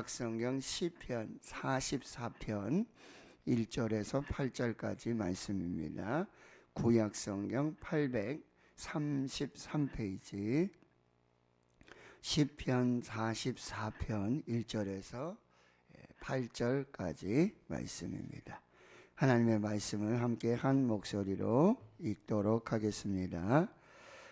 구약성경 시편 44편 1절에서 8절까지 말씀입니다. 구약성경 833페이지 시편 44편 1절에서 8절까지 말씀입니다. 하나님의 말씀을 함께 한 목소리로 읽도록 하겠습니다.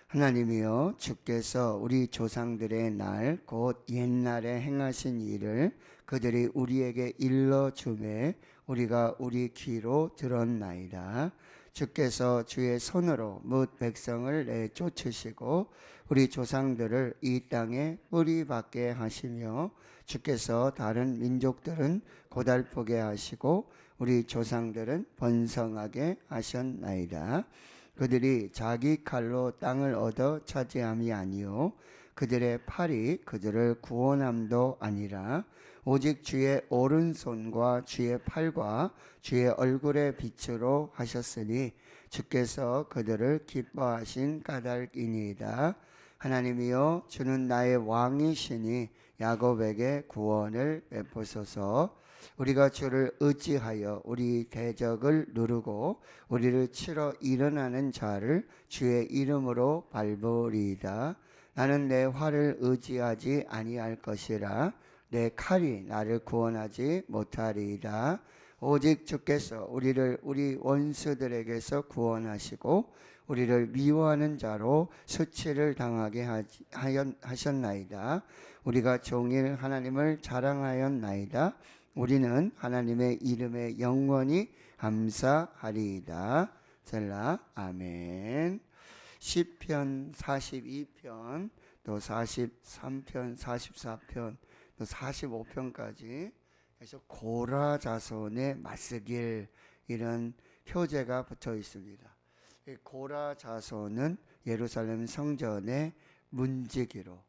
하나님이여, 주께서 우리 조상들의 날 곧 옛날에 행하신 일을 그들이 우리에게 일러주매 우리가 우리 귀로 들었나이다. 주께서 주의 손으로 뭇 백성을 내쫓으시고 우리 조상들을 이 땅에 뿌리박게 하시며 주께서 다른 민족들은 고달프게 하시고 우리 조상들은 번성하게 하셨나이다. 그들이 자기 칼로 땅을 얻어 차지함이 아니요 그들의 팔이 그들을 구원함도 아니라 오직 주의 오른손과 주의 팔과 주의 얼굴의 빛으로 하셨으니 주께서 그들을 기뻐하신 까닭이니이다. 하나님이여, 주는 나의 왕이시니 야곱에게 구원을 베푸소서. 우리가 주를 의지하여 우리 대적을 누르고 우리를 치러 일어나는 자를 주의 이름으로 밟으리이다. 나는 내 활을 의지하지 아니할 것이라 내 칼이 나를 구원하지 못하리이다. 오직 주께서 우리를 우리 원수들에게서 구원하시고 우리를 미워하는 자로 수치를 당하게 하셨나이다. 우리가 종일 하나님을 자랑하였나이다. 우리는 하나님의 이름에 영원히 감사하리이다. 셀라. 아멘. 시편 42편 또 43편 44편 또 45편까지 해서 고라 자손의 맞서길 이런 표제가 붙어 있습니다. 고라 자손은 예루살렘 성전의 문지기로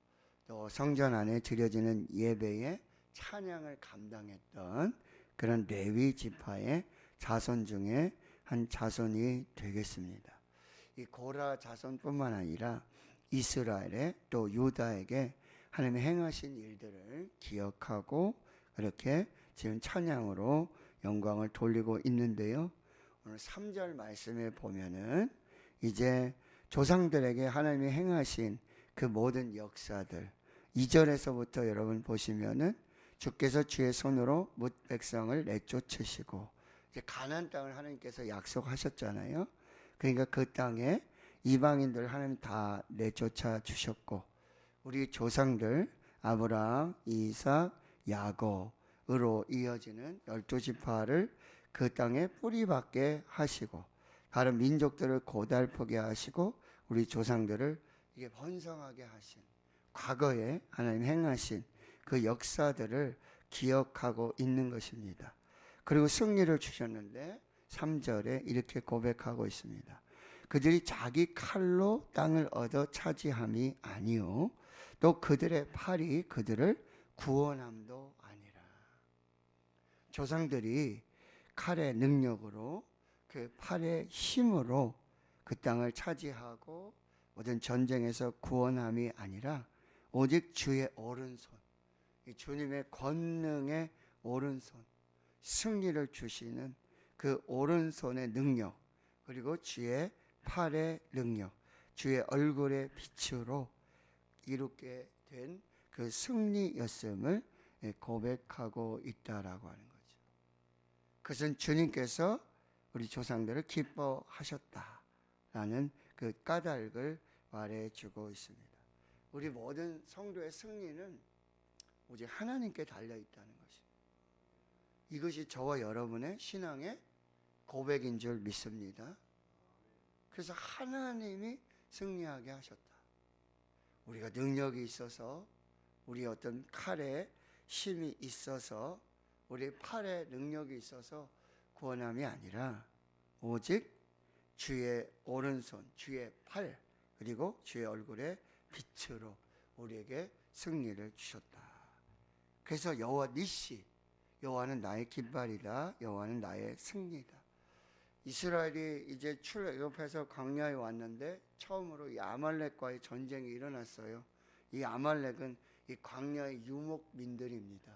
또 성전 안에 드려지는 예배에 찬양을 감당했던 그런 레위 지파의 자손 중에 한 자손이 되겠습니다. 이 고라 자손뿐만 아니라 이스라엘에 또 유다에게 하나님의 행하신 일들을 기억하고 그렇게 지금 찬양으로 영광을 돌리고 있는데요. 오늘 3절 말씀에 보면은 이제 조상들에게 하나님이 행하신 그 모든 역사들 2절에서부터 여러분 보시면은 주께서 주의 손으로 뭇 백성을 내쫓으시고 이제 가나안 땅을 하나님께서 약속하셨잖아요. 그러니까 그 땅에 이방인들 하나님 다 내쫓아 주셨고 우리 조상들 아브라함, 이삭, 야곱으로 이어지는 12지파를 그 땅에 뿌리박게 하시고 다른 민족들을 고달프게 하시고 우리 조상들을 이게 번성하게 하신 과거에 하나님 행하신 그 역사들을 기억하고 있는 것입니다. 그리고 승리를 주셨는데 3절에 이렇게 고백하고 있습니다. 그들이 자기 칼로 땅을 얻어 차지함이 아니요 또 그들의 팔이 그들을 구원함도 아니라. 조상들이 칼의 능력으로 그 팔의 힘으로 그 땅을 차지하고 모든 전쟁에서 구원함이 아니라 오직 주의 오른손, 주님의 권능의 오른손, 승리를 주시는 그 오른손의 능력, 그리고 주의 팔의 능력, 주의 얼굴의 빛으로 이루게 된 그 승리였음을 고백하고 있다라고 하는 거죠. 그것은 주님께서 우리 조상들을 기뻐하셨다라는 그 까닭을 말해주고 있습니다. 우리 모든 성도의 승리는 오직 하나님께 달려있다는 것입니다. 이것이 저와 여러분의 신앙의 고백인 줄 믿습니다. 그래서 하나님이 승리하게 하셨다. 우리가 능력이 있어서 우리 어떤 칼에 힘이 있어서 우리 팔에 능력이 있어서 구원함이 아니라 오직 주의 오른손, 주의 팔 그리고 주의 얼굴의 빛으로 우리에게 승리를 주셨다. 그래서 여호와 니시, 여호와는 나의 깃발이다, 여호와는 나의 승리다. 이스라엘이 이제 출애굽해서 광야에 왔는데 처음으로 이 아말렉과의 전쟁이 일어났어요. 이 아말렉은 이 광야의 유목민들입니다.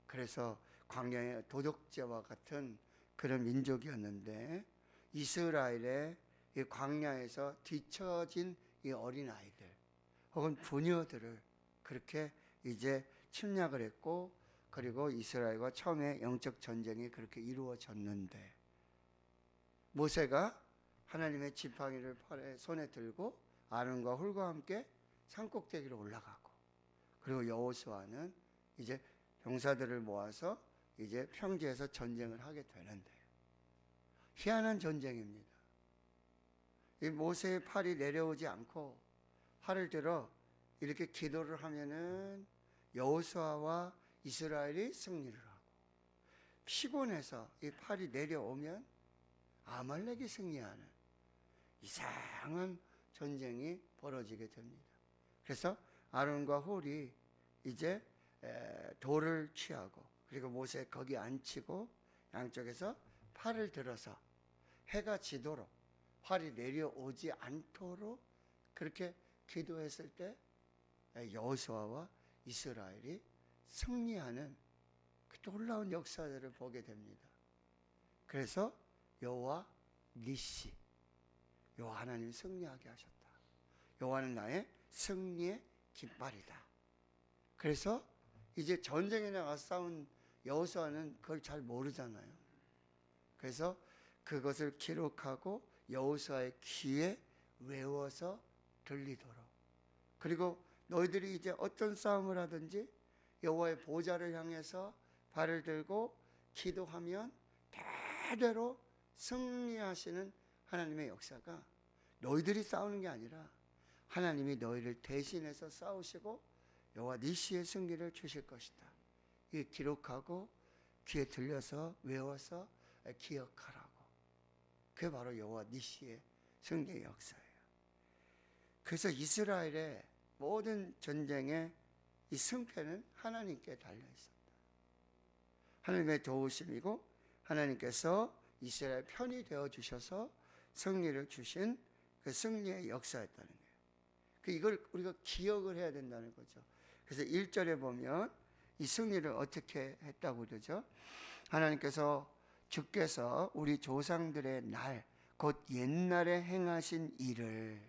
그래서 광야의 도적제와 같은 그런 민족이었는데 이스라엘의 이 광야에서 뒤처진 이 어린아이들 혹은 부녀들을 그렇게 이제 침략을 했고, 그리고 이스라엘과 처음에 영적 전쟁이 그렇게 이루어졌는데 모세가 하나님의 지팡이를 손에 들고 아론과 훌과 함께 산꼭대기로 올라가고, 그리고 여호수아는 이제 병사들을 모아서 이제 평지에서 전쟁을 하게 되는데 희한한 전쟁입니다. 이 모세의 팔이 내려오지 않고 팔을 들어 이렇게 기도를 하면은 여호수아와 이스라엘이 승리를 하고, 피곤해서 이 팔이 내려오면 아말렉이 승리하는 이상한 전쟁이 벌어지게 됩니다. 그래서 아론과 홀이 이제 돌을 취하고, 그리고 모세 거기 앉히고 양쪽에서 팔을 들어서 해가 지도록 팔이 내려오지 않도록 그렇게 기도했을 때 여호수아와 이스라엘이 승리하는 그 놀라운 역사들을 보게 됩니다. 그래서 여호와 니시, 여호와 하나님 승리하게 하셨다. 여호와는 나의 승리의 깃발이다. 그래서 이제 전쟁에 나가서 싸운 여호수아는 그걸 잘 모르잖아요. 그래서 그것을 기록하고 여호수아의 귀에 외워서 들리도록, 그리고 너희들이 이제 어떤 싸움을 하든지 여호와의 보좌를 향해서 발을 들고 기도하면 대대로 승리하시는 하나님의 역사가 너희들이 싸우는 게 아니라 하나님이 너희를 대신해서 싸우시고 여호와 니시의 승리를 주실 것이다. 이 기록하고 귀에 들려서 외워서 기억하라고. 그게 바로 여호와 니시의 승리의 역사예요. 그래서 이스라엘의 모든 전쟁의 이 승패는 하나님께 달려 있었다. 하나님의 도우심이고 하나님께서 이스라엘 편이 되어 주셔서 승리를 주신 그 승리의 역사였다는 거예요. 이걸 우리가 기억을 해야 된다는 거죠. 그래서 1절에 보면 이 승리를 어떻게 했다고 그러죠? 하나님께서 주께서 우리 조상들의 날, 곧 옛날에 행하신 일을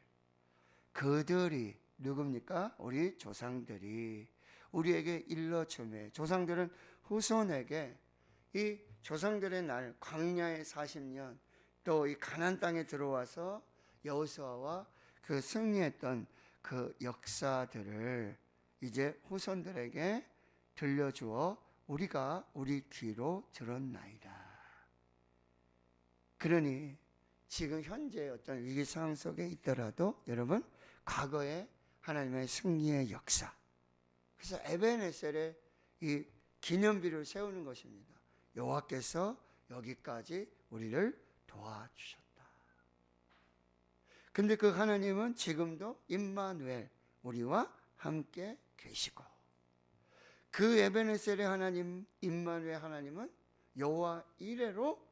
그들이 누굽니까? 우리 조상들이 우리에게 일러주매, 조상들은 후손에게 이 조상들의 날, 광야의 40년, 또 이 가나안 땅에 들어와서 여호수아와 그 승리했던 그 역사들을 이제 후손들에게 들려주어 우리가 우리 귀로 들었나이다. 그러니 지금 현재 어떤 위기 상황 속에 있더라도 여러분, 과거의 하나님의 승리의 역사, 그래서 에벤에셀의 이 기념비를 세우는 것입니다. 여호와께서 여기까지 우리를 도와주셨다. 근데 그 하나님은 지금도 임마누엘, 우리와 함께 계시고, 그 에벤에셀의 하나님 임마누엘 하나님은 여호와 이레로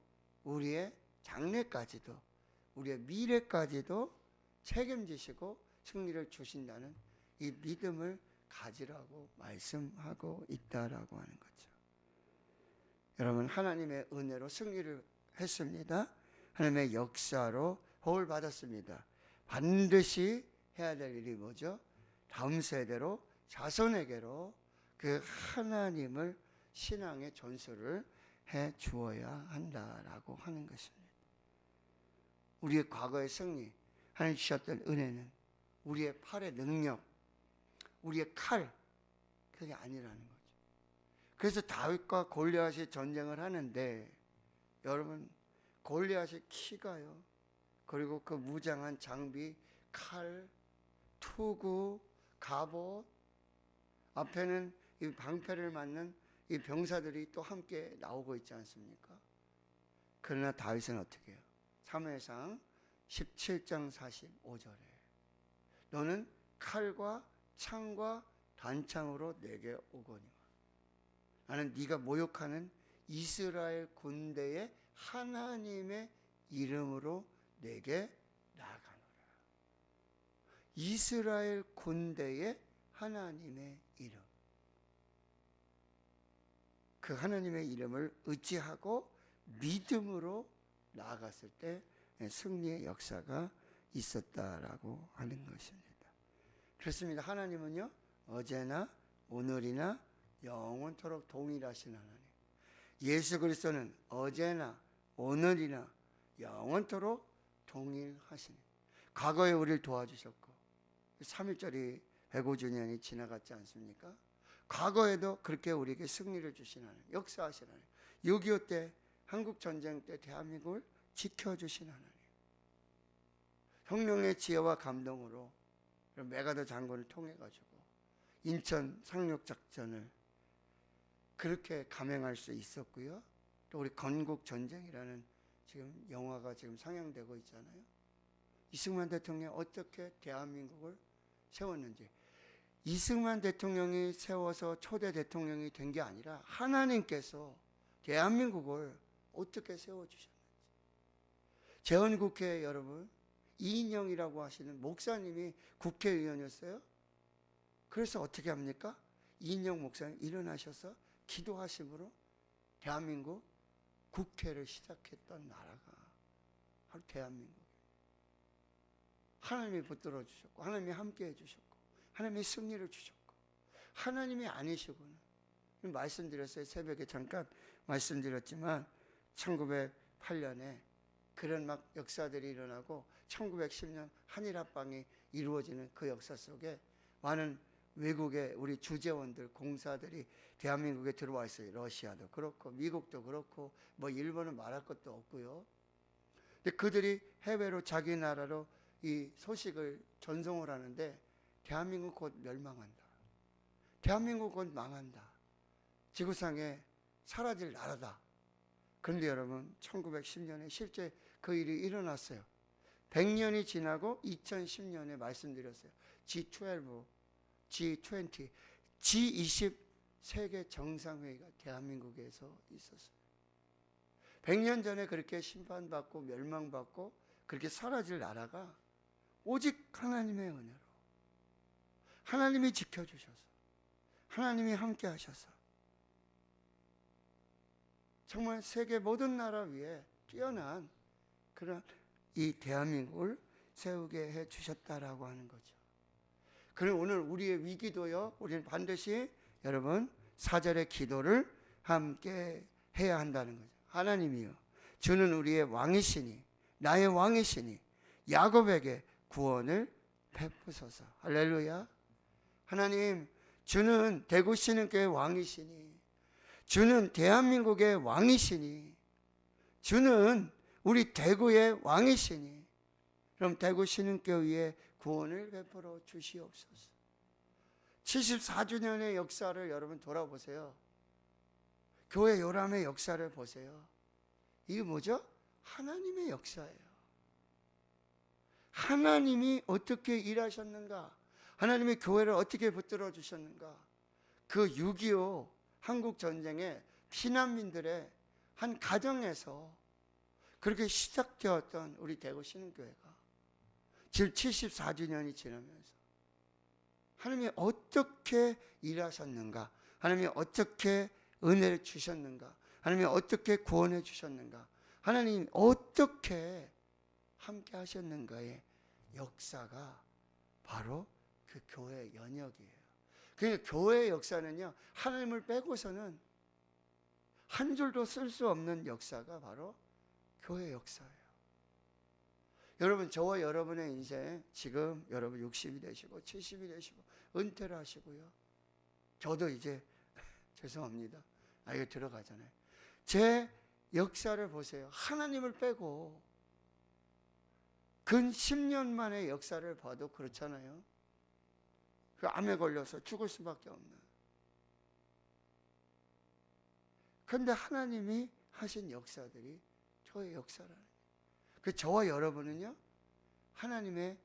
우리의 장래까지도 우리의 미래까지도 책임지시고 승리를 주신다는 이 믿음을 가지라고 말씀하고 있다라고 하는 거죠. 여러분, 하나님의 은혜로 승리를 했습니다. 하나님의 역사로 복을 받았습니다. 반드시 해야 될 일이 뭐죠? 다음 세대로, 자손에게로 그 하나님을 신앙의 전수를 해 주어야 한다라고 하는 것입니다. 우리의 과거의 승리, 하나님 주셨던 은혜는 우리의 팔의 능력, 우리의 칼, 그게 아니라는 거죠. 그래서 다윗과 골리앗이 전쟁을 하는데 여러분, 골리앗의 키가요, 그리고 그 무장한 장비, 칼, 투구, 갑옷, 앞에는 이 방패를 맞는 이 병사들이 또 함께 나오고 있지 않습니까? 그러나 다윗은 어떻게 해요? 사무엘상 17장 45절에 너는 칼과 창과 단창으로 내게 오거니와 나는 네가 모욕하는 이스라엘 군대의 하나님의 이름으로 내게 나아가노라. 이스라엘 군대의 하나님의 이름. 그 하나님의 이름을 의지하고 믿음으로 나아갔을 때 승리의 역사가 있었다라고 하는 것입니다. 그렇습니다. 하나님은요, 어제나 오늘이나 영원토록 동일하신 하나님. 예수 그리스도는 어제나 오늘이나 영원토록 동일하신, 과거에 우리를 도와주셨고 3.1절이 105주년이 지나갔지 않습니까? 과거에도 그렇게 우리에게 승리를 주신 하나님, 역사하신 하나님, 6.25 때 한국전쟁 때 대한민국을 지켜주신 하나님, 성령의 지혜와 감동으로 메가더 장군을 통해 가지고 인천 상륙작전을 그렇게 감행할 수 있었고요. 또 우리 건국전쟁이라는 지금 영화가 지금 상영되고 있잖아요. 이승만 대통령이 어떻게 대한민국을 세웠는지, 이승만 대통령이 세워서 초대 대통령이 된 게 아니라 하나님께서 대한민국을 어떻게 세워주셨는지. 재헌국회 여러분, 이인영이라고 하시는 목사님이 국회의원이었어요. 그래서 어떻게 합니까? 이인영 목사님 일어나셔서 기도하심으로 대한민국 국회를 시작했던 나라가 바로 대한민국. 하나님이 붙들어 주셨고, 하나님이 함께 해주셨고, 하나님이 승리를 주셨고, 하나님이 아니시고는, 말씀드렸어요. 새벽에 잠깐 말씀드렸지만 1908년에 그런 막 역사들이 일어나고 1910년 한일합방이 이루어지는 그 역사 속에 많은 외국의 우리 주재원들, 공사들이 대한민국에 들어와 있어요. 러시아도 그렇고 미국도 그렇고 뭐 일본은 말할 것도 없고요. 근데 그들이 해외로 자기 나라로 이 소식을 전송을 하는데 대한민국 곧 멸망한다. 대한민국 곧 망한다. 지구상에 사라질 나라다. 그런데 여러분 1910년에 실제 그 일이 일어났어요. 100년이 지나고 2010년에 말씀드렸어요. G12, G20, G20 세계 정상회의가 대한민국에서 있었어요. 100년 전에 그렇게 심판받고 멸망받고 그렇게 사라질 나라가 오직 하나님의 은혜로, 하나님이 지켜주셔서, 하나님이 함께 하셔서 정말 세계 모든 나라 위에 뛰어난 그런 이 대한민국을 세우게 해 주셨다라고 하는 거죠. 그럼 오늘 우리의 위기도요, 우리는 반드시 여러분 4절의 기도를 함께 해야 한다는 거죠. 하나님이요, 주는 우리의 왕이시니, 나의 왕이시니 야곱에게 구원을 베푸소서. 할렐루야. 하나님, 주는 대구 신흥교회 왕이시니, 주는 대한민국의 왕이시니, 주는 우리 대구의 왕이시니, 그럼 대구 신흥교회에 구원을 베풀어 주시옵소서. 74주년의 역사를 여러분 돌아보세요. 교회 요람의 역사를 보세요. 이게 뭐죠? 하나님의 역사예요. 하나님이 어떻게 일하셨는가? 하나님이 교회를 어떻게 붙들어 주셨는가? 그 6.25 한국 전쟁에 피난민들의 한 가정에서 그렇게 시작되었던 우리 대구 신흥교회가 지금 74주년이 지나면서 하나님이 어떻게 일하셨는가? 하나님이 어떻게 은혜를 주셨는가? 하나님이 어떻게 구원해 주셨는가? 하나님 어떻게 함께 하셨는가의 역사가 바로 그 교회의 연역이에요. 그러니까 교회의 역사는요, 하나님을 빼고서는 한 줄도 쓸 수 없는 역사가 바로 교회의 역사예요. 여러분, 저와 여러분의 인생, 지금 여러분 60이 되시고 70이 되시고 은퇴를 하시고요. 저도 이제 죄송합니다. 이거 들어가잖아요. 제 역사를 보세요. 하나님을 빼고 근 10년 만의 역사를 봐도 그렇잖아요. 그 암에 걸려서 죽을 수밖에 없는. 그런데 하나님이 하신 역사들이 저의 역사라는 거예요. 그 저와 여러분은요, 하나님의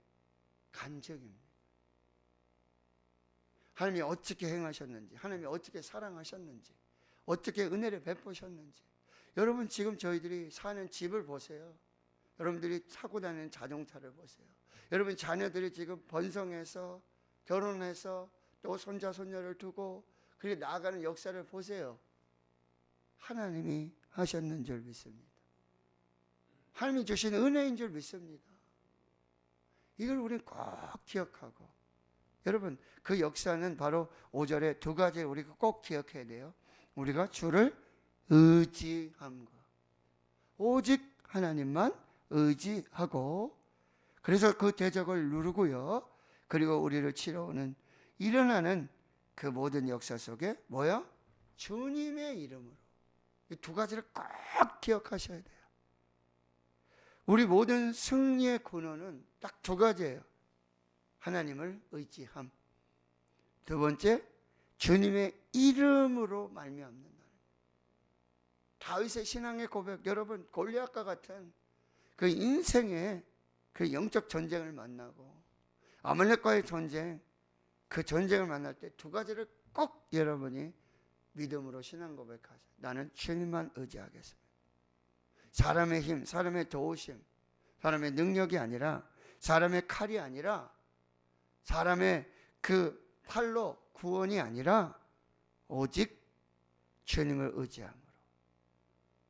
간증입니다. 하나님이 어떻게 행하셨는지, 하나님이 어떻게 사랑하셨는지, 어떻게 은혜를 베푸셨는지. 여러분, 지금 저희들이 사는 집을 보세요. 여러분들이 타고 다니는 자동차를 보세요. 여러분 자녀들이 지금 번성해서 결혼해서 또 손자 손녀를 두고 그렇게 나아가는 역사를 보세요. 하나님이 하셨는 줄 믿습니다. 하나님이 주신 은혜인 줄 믿습니다. 이걸 우리는 꼭 기억하고, 여러분 그 역사는 바로 5절에 두 가지 우리가 꼭 기억해야 돼요. 우리가 주를 의지함과, 오직 하나님만 의지하고, 그래서 그 대적을 누르고요. 그리고 우리를 치러오는 일어나는 그 모든 역사 속에 뭐야? 주님의 이름으로. 이 두 가지를 꼭 기억하셔야 돼요. 우리 모든 승리의 근원은 딱 두 가지예요. 하나님을 의지함. 두 번째, 주님의 이름으로 말미암는다. 다윗의 신앙의 고백, 여러분 골리앗과 같은 그 인생의 그 영적 전쟁을 만나고 아말렉과의 전쟁, 그 전쟁을 만날 때 두 가지를 꼭 여러분이 믿음으로 신앙 고백하세요. 나는 주님만 의지하겠습니다. 사람의 힘, 사람의 도우심, 사람의 능력이 아니라, 사람의 칼이 아니라, 사람의 그 팔로 구원이 아니라 오직 주님을 의지함으로,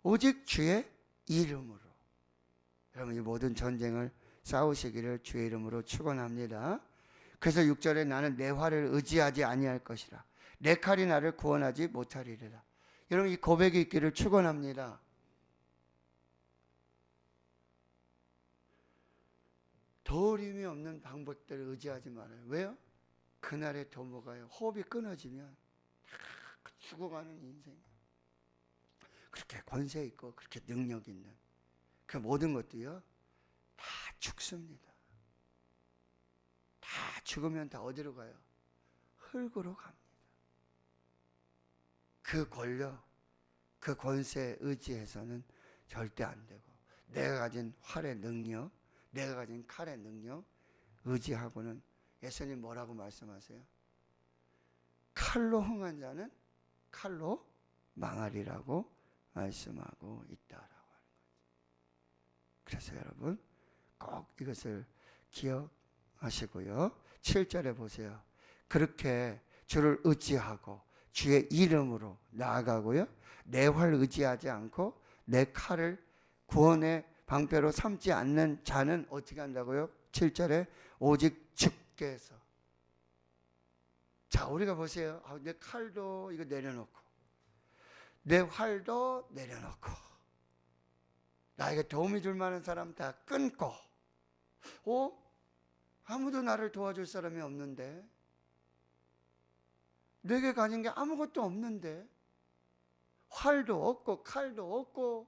오직 주의 이름으로 여러분 이 모든 전쟁을 싸우시기를 주의 이름으로 축원합니다. 그래서 6절에 나는 내 활을 의지하지 아니할 것이라, 내 칼이 나를 구원하지 못하리라. 여러분 이 고백이 있기를 축원합니다. 도림이 없는 방법들을 의지하지 말아요. 왜요? 그날에 더 뭐가요? 호흡이 끊어지면 다 죽어가는 인생. 그렇게 권세 있고 그렇게 능력 있는 그 모든 것도요 다 죽습니다. 다 죽으면 다 어디로 가요? 흙으로 갑니다. 그 권력, 그 권세에 의지해서는 절대 안 되고, 내가 가진 활의 능력, 내가 가진 칼의 능력 의지하고는, 예수님 뭐라고 말씀하세요? 칼로 흥한 자는 칼로 망하리라고 말씀하고 있다라고 하는 거죠. 그래서 여러분 꼭 이것을 기억하시고요. 7절에 보세요. 그렇게 주를 의지하고 주의 이름으로 나아가고요. 내 활 의지하지 않고 내 칼을 구원의 방패로 삼지 않는 자는 어떻게 한다고요? 7절에 오직 주께서. 자, 우리가 보세요. 내 칼도 이거 내려놓고, 내 활도 내려놓고, 나에게 도움이 줄 만한 사람 다 끊고, 아무도 나를 도와줄 사람이 없는데, 내게 가진 게 아무것도 없는데, 활도 없고 칼도 없고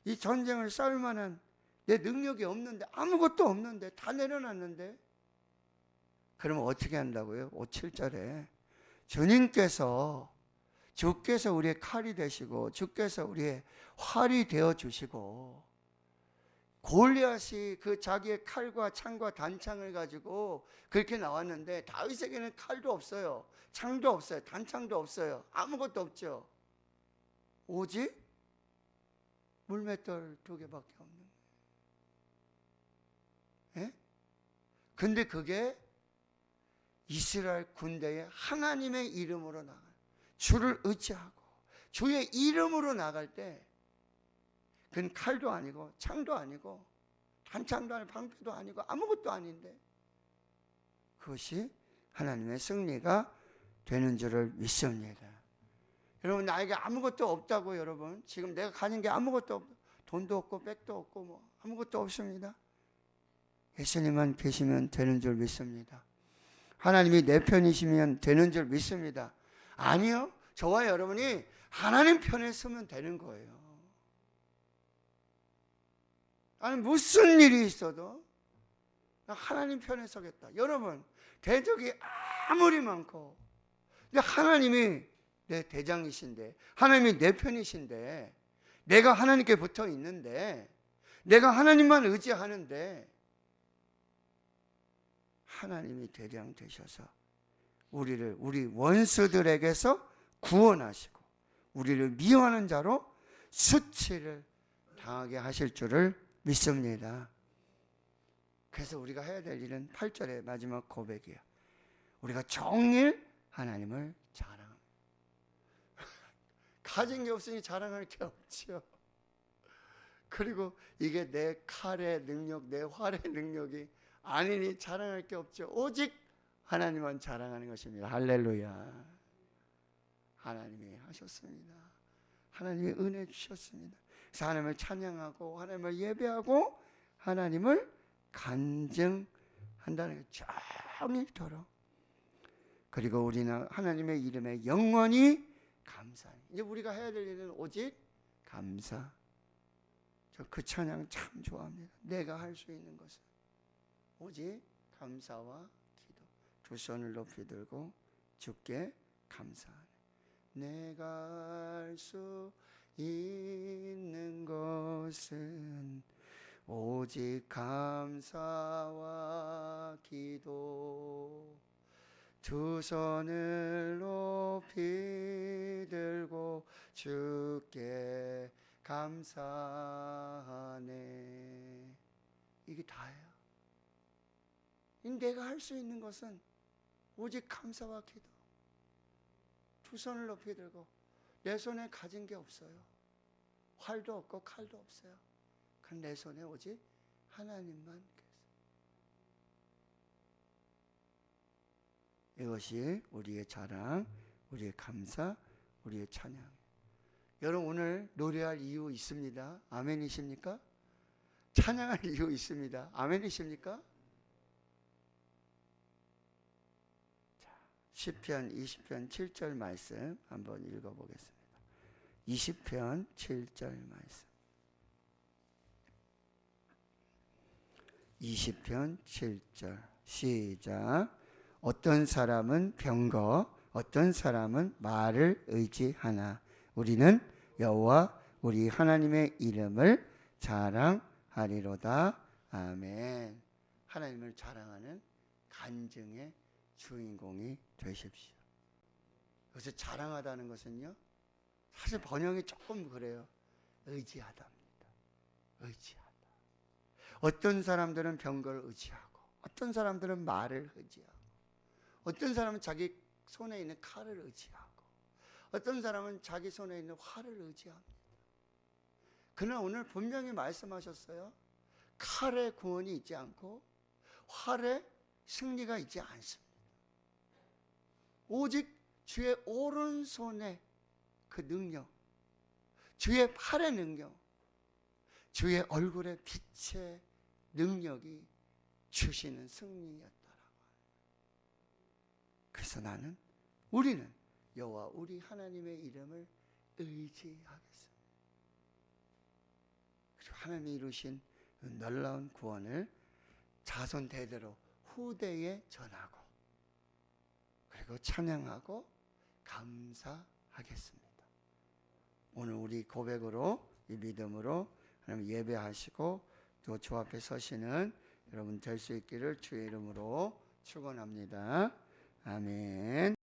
이 전쟁을 싸울 만한 내 능력이 없는데, 아무것도 없는데, 다 내려놨는데, 그러면 어떻게 한다고요? 7절에 주께서 우리의 칼이 되시고 주께서 우리의 활이 되어주시고, 골리앗이 그 자기의 칼과 창과 단창을 가지고 그렇게 나왔는데 다윗에게는 칼도 없어요, 창도 없어요, 단창도 없어요, 아무것도 없죠. 오직 물맷돌 2개밖에 없는 거예요. 근데 그게 이스라엘 군대의 하나님의 이름으로 나가요. 주를 의지하고 주의 이름으로 나갈 때 그건 칼도 아니고 창도 아니고 단창도 아니고 방패도 아니고 아무것도 아닌데 그것이 하나님의 승리가 되는 줄을 믿습니다. 여러분 나에게 아무것도 없다고, 여러분 지금 내가 가진 게 아무것도 없고 돈도 없고 백도 없고 뭐 아무것도 없습니다. 예수님만 계시면 되는 줄 믿습니다. 하나님이 내 편이시면 되는 줄 믿습니다. 아니요, 저와 여러분이 하나님 편에 서면 되는 거예요. 아니 무슨 일이 있어도 나 하나님 편에 서겠다. 여러분 대적이 아무리 많고, 근데 하나님이 내 대장이신데, 하나님이 내 편이신데, 내가 하나님께 붙어 있는데, 내가 하나님만 의지하는데, 하나님이 대장 되셔서 우리를 우리 원수들에게서 구원하시고 우리를 미워하는 자로 수치를 당하게 하실 줄을 믿습니다. 그래서 우리가 해야 될 일은 8절의 마지막 고백이에요. 우리가 종일 하나님을 자랑합니다. 가진 게 없으니 자랑할 게 없죠. 그리고 이게 내 칼의 능력, 내 활의 능력이 아니니 자랑할 게 없죠. 오직 하나님만 자랑하는 것입니다. 할렐루야. 하나님이 하셨습니다. 하나님이 은혜 주셨습니다. 그래서 하나님을 찬양하고 하나님을 예배하고 하나님을 간증한다는 게 종일토록. 그리고 우리는 하나님의 이름에 영원히 감사하니. 이제 우리가 해야 될 일은 오직 감사. 저 그 찬양 참 좋아합니다. 내가 할 수 있는 것은 오직 감사와 기도. 두 손을 높이 들고 주께 감사하네. 내가 할 수 있는 것은 오직 감사와 기도. 두 손을 높이 들고 주께 감사하네. 이게 다예요. 내가 할 수 있는 것은 오직 감사와 기도. 두 손을 높이 들고 내 손에 가진 게 없어요. 활도 없고 칼도 없어요. 그럼 내 손에 오직 하나님만 계세요. 이것이 우리의 자랑, 우리의 감사, 우리의 찬양. 여러분 오늘 노래할 이유 있습니다. 아멘이십니까? 찬양할 이유 있습니다. 아멘이십니까? 자, 시편 20편 7절 말씀 한번 읽어보겠습니다. 20편 7절 말씀. 20편 7절 시작. 어떤 사람은 병거, 어떤 사람은 말을 의지하나 우리는 여호와 우리 하나님의 이름을 자랑하리로다. 아멘. 하나님을 자랑하는 간증의 주인공이 되십시오. 그래서 자랑하다는 것은요, 사실 번역이 조금 그래요. 의지하다입니다. 의지하다. 어떤 사람들은 병거를 의지하고, 어떤 사람들은 말을 의지하고, 어떤 사람은 자기 손에 있는 칼을 의지하고, 어떤 사람은 자기 손에 있는 활을 의지합니다. 그러나 오늘 분명히 말씀하셨어요. 칼의 구원이 있지 않고 활의 승리가 있지 않습니다. 오직 주의 오른손의 그 능력, 주의 팔의 능력, 주의 얼굴의 빛의 능력이 주시는 승리였다라고. 그래서 우리는 여호와 우리 하나님의 이름을 의지하겠습니다. 그리고 하나님이 이루신 놀라운 구원을 자손 대대로 후대에 전하고, 그리고 찬양하고 감사하겠습니다. 오늘 우리 고백으로, 이 믿음으로 하나님 예배하시고 또 주 앞에 서시는 여러분 될 수 있기를 주의 이름으로 축원합니다. 아멘.